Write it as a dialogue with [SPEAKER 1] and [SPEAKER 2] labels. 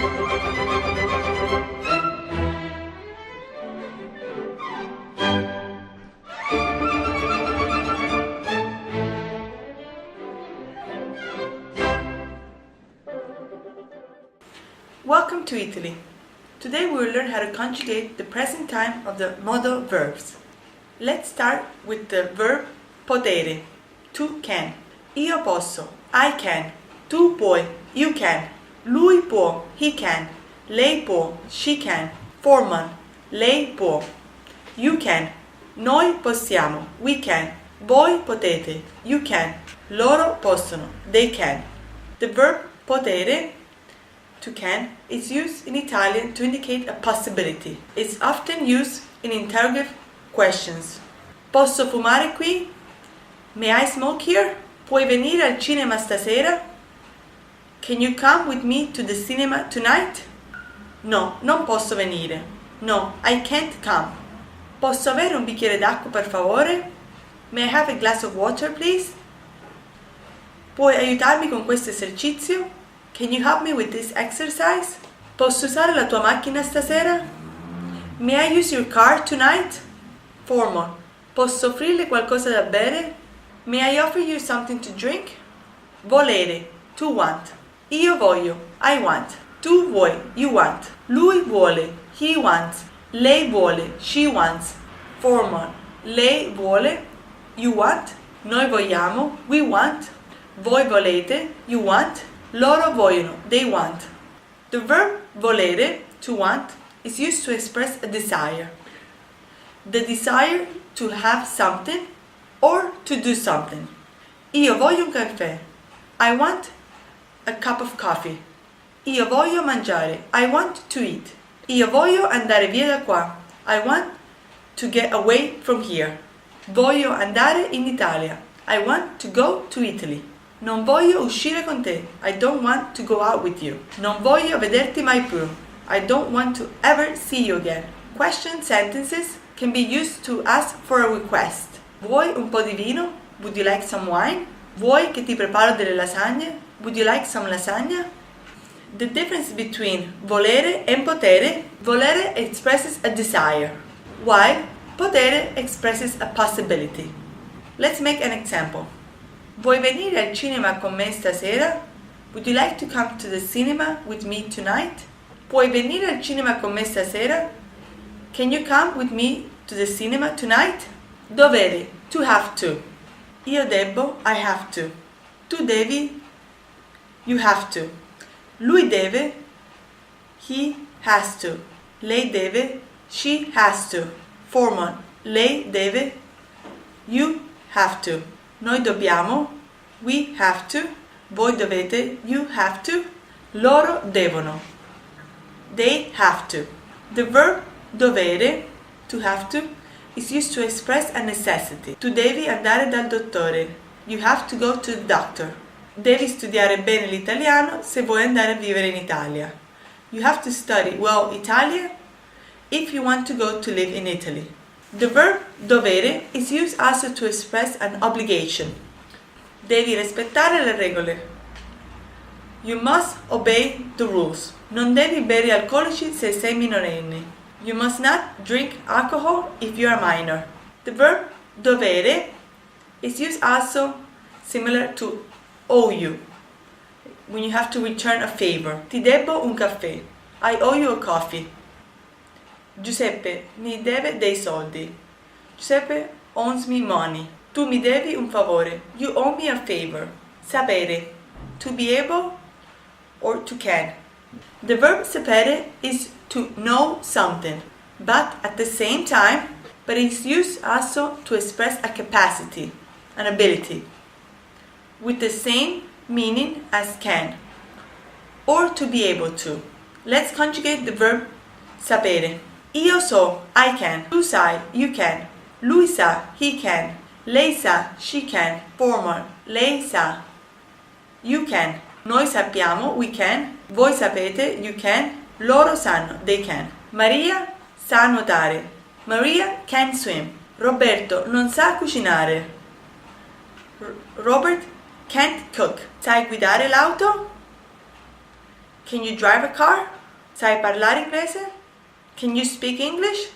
[SPEAKER 1] Welcome to Italy. Today we will learn how to conjugate the present time of the modal verbs. Let's start with the verb potere, to can. Io posso, I can. Tu puoi, you can. Lui può, he can. Lei può, she can. Formal, lei può. You can. Noi possiamo, we can. Voi potete, you can. Loro possono, they can. The verb potere, to can, is used in Italian to indicate a possibility. It's often used in interrogative questions. Posso fumare qui? May I smoke here? Puoi venire al cinema stasera? Can you come with me to the cinema tonight? No, non posso venire. No, I can't come. Posso avere un bicchiere d'acqua per favore? May I have a glass of water, please? Puoi aiutarmi con questo esercizio? Can you help me with this exercise? Posso usare la tua macchina stasera? May I use your car tonight? Formal. Posso offrirle qualcosa da bere? May I offer you something to drink? Volere, to want. Io voglio, I want. Tu vuoi, you want. Lui vuole, he wants. Lei vuole, she wants. Formal. Lei vuole, you want. Noi vogliamo, we want. Voi volete, you want. Loro vogliono, they want. The verb volere, to want, is used to express a desire. The desire to have something or to do something. Io voglio un caffè. I want a cup of coffee. Io voglio mangiare. I want to eat. Io voglio andare via da qua. I want to get away from here. Voglio andare in Italia. I want to go to Italy. Non voglio uscire con te. I don't want to go out with you. Non voglio vederti mai più. I don't want to ever see you again. Question sentences can be used to ask for a request. Vuoi un po' di vino? Would you like some wine? Vuoi che ti preparo delle lasagne? Would you like some lasagna? The difference between volere and potere: volere expresses a desire, while potere expresses a possibility. Let's make an example. Vuoi venire al cinema con me stasera? Would you like to come to the cinema with me tonight? Puoi venire al cinema con me stasera? Can you come with me to the cinema tonight? Dovere, to have to. Io debbo, I have to. Tu devi, you have to. Lui deve, he has to. Lei deve, she has to. Formal, lei deve, you have to. Noi dobbiamo, we have to. Voi dovete, you have to. Loro devono, they have to. The verb dovere, to have to, is used to express a necessity. Tu devi andare dal dottore. You have to go to the doctor. Devi studiare bene l'italiano se vuoi andare a vivere in Italia. You have to study well Italian if you want to go to live in Italy. The verb dovere is used also to express an obligation. Devi rispettare le regole. You must obey the rules. Non devi bere alcolici se sei minorenne. You must not drink alcohol if you are minor. The verb dovere is used also similar to owe you, when you have to return a favor. Ti debbo un caffè. I owe you a coffee. Giuseppe mi deve dei soldi. Giuseppe owes me money. Tu mi devi un favore. You owe me a favor. Sapere, to be able or to can. The verb sapere is to know something, but at the same time, but it's used also to express a capacity, an ability, with the same meaning as can, or to be able to. Let's conjugate the verb sapere. Io so, I can. Tu sai, you can. Lui sa, he can. Lei sa, she can. Formal, lei sa, you can. Noi sappiamo, we can. Voi sapete, you can. Loro sanno, they can. Maria sa nuotare. Maria can swim. Roberto non sa cucinare. Robert can't cook. Sai guidare l'auto? Can you drive a car? Sai parlare inglese? Can you speak English?